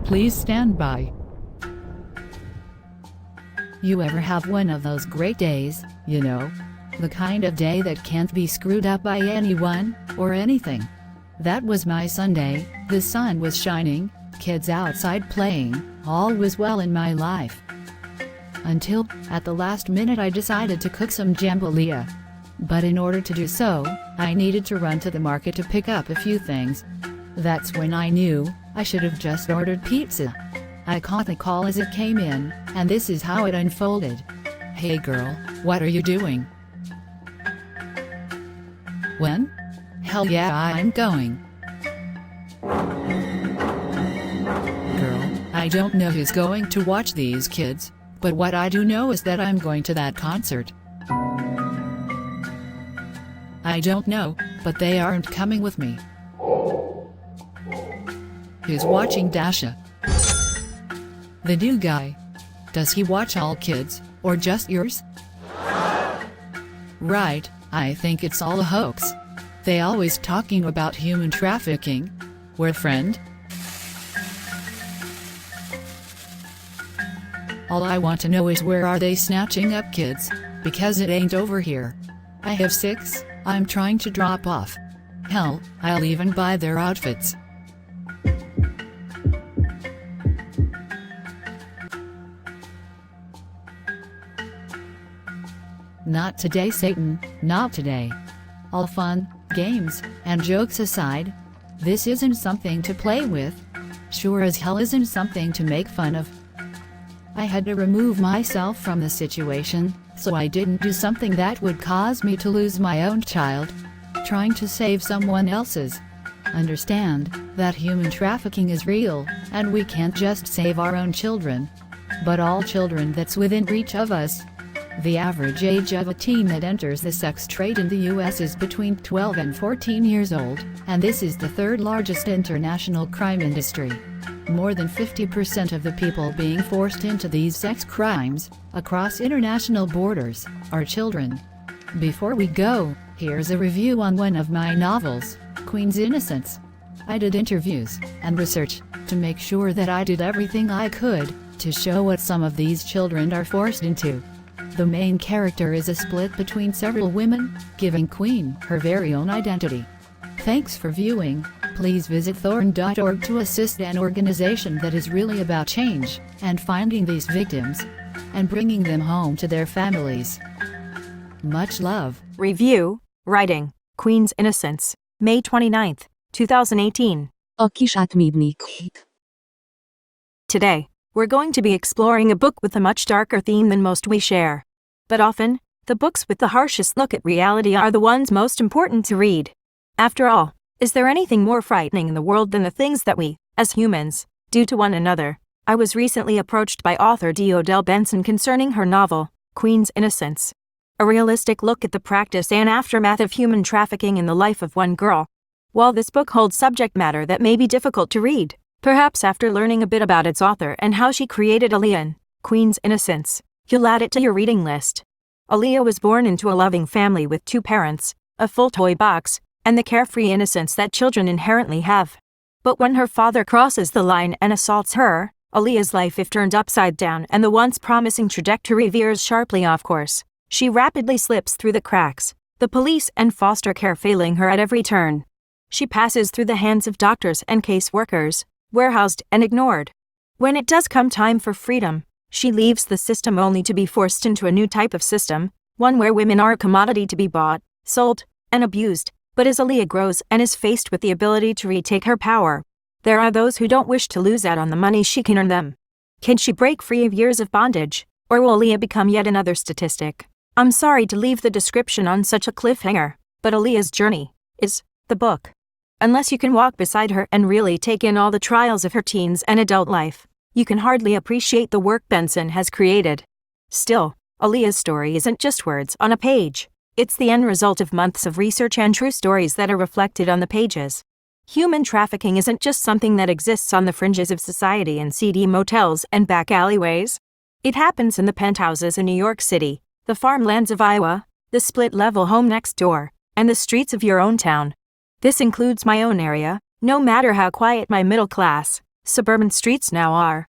Please stand by. You ever have one of those great days, you know? The kind of day that can't be screwed up by anyone, or anything. That was my Sunday. The sun was shining, kids outside playing, all was well in my life. Until, at the last minute, I decided to cook some jambalaya. But in order to do so, I needed to run to the market to pick up a few things. That's when I knew I should have just ordered pizza. I caught the call as it came in, and this is how it unfolded. "Hey girl, what are you doing?" "When? Hell yeah, I'm going." "Girl, I don't know who's going to watch these kids, but what I do know is that I'm going to that concert." "I don't know, but they aren't coming with me." "Who's watching Dasha?" "The new guy. Does he watch all kids, or just yours?" "Right, I think it's all a hoax. They always talking about human trafficking. We're friend." "All I want to know is where are they snatching up kids, because it ain't over here. I have 6, I'm trying to drop off. Hell, I'll even buy their outfits." "Not today, Satan, not today. All fun, games, and jokes aside, this isn't something to play with. Sure as hell isn't something to make fun of." I had to remove myself from the situation, so I didn't do something that would cause me to lose my own child, trying to save someone else's. Understand that human trafficking is real, and we can't just save our own children, but all children that's within reach of us. The average age of a teen that enters the sex trade in the US is between 12 and 14 years old, and this is the third largest international crime industry. More than 50% of the people being forced into these sex crimes, across international borders, are children. Before we go, here's a review on one of my novels, Queen's Innocence. I did interviews and research to make sure that I did everything I could to show what some of these children are forced into. The main character is a split between several women, giving Queen her very own identity. Thanks for viewing. Please visit thorn.org to assist an organization that is really about change and finding these victims and bringing them home to their families. Much love. Review, writing, Queen's Innocence, May 29, 2018. A kis átmibnik. Today, we're going to be exploring a book with a much darker theme than most we share. But often, the books with the harshest look at reality are the ones most important to read. After all, is there anything more frightening in the world than the things that we, as humans, do to one another? I was recently approached by author D. Odell Benson concerning her novel, Queen's Innocence. A realistic look at the practice and aftermath of human trafficking in the life of one girl. While this book holds subject matter that may be difficult to read, perhaps after learning a bit about its author and how she created Aaliyah in Queen's Innocence, you'll add it to your reading list. Aaliyah was born into a loving family with 2 parents, a full toy box, and the carefree innocence that children inherently have. But when her father crosses the line and assaults her, Aaliyah's life is turned upside down and the once promising trajectory veers sharply off course. She rapidly slips through the cracks, the police and foster care failing her at every turn. She passes through the hands of doctors and caseworkers, warehoused and ignored. When it does come time for freedom, she leaves the system only to be forced into a new type of system, one where women are a commodity to be bought, sold, and abused. But as Aaliyah grows and is faced with the ability to retake her power, there are those who don't wish to lose out on the money she can earn them. Can she break free of years of bondage, or will Aaliyah become yet another statistic? I'm sorry to leave the description on such a cliffhanger, but Aaliyah's journey is the book. Unless you can walk beside her and really take in all the trials of her teens and adult life, you can hardly appreciate the work Benson has created. Still, Aaliyah's story isn't just words on a page. It's the end result of months of research and true stories that are reflected on the pages. Human trafficking isn't just something that exists on the fringes of society in seedy motels and back alleyways. It happens in the penthouses in New York City, the farmlands of Iowa, the split-level home next door, and the streets of your own town. This includes my own area, no matter how quiet my middle-class, suburban streets now are.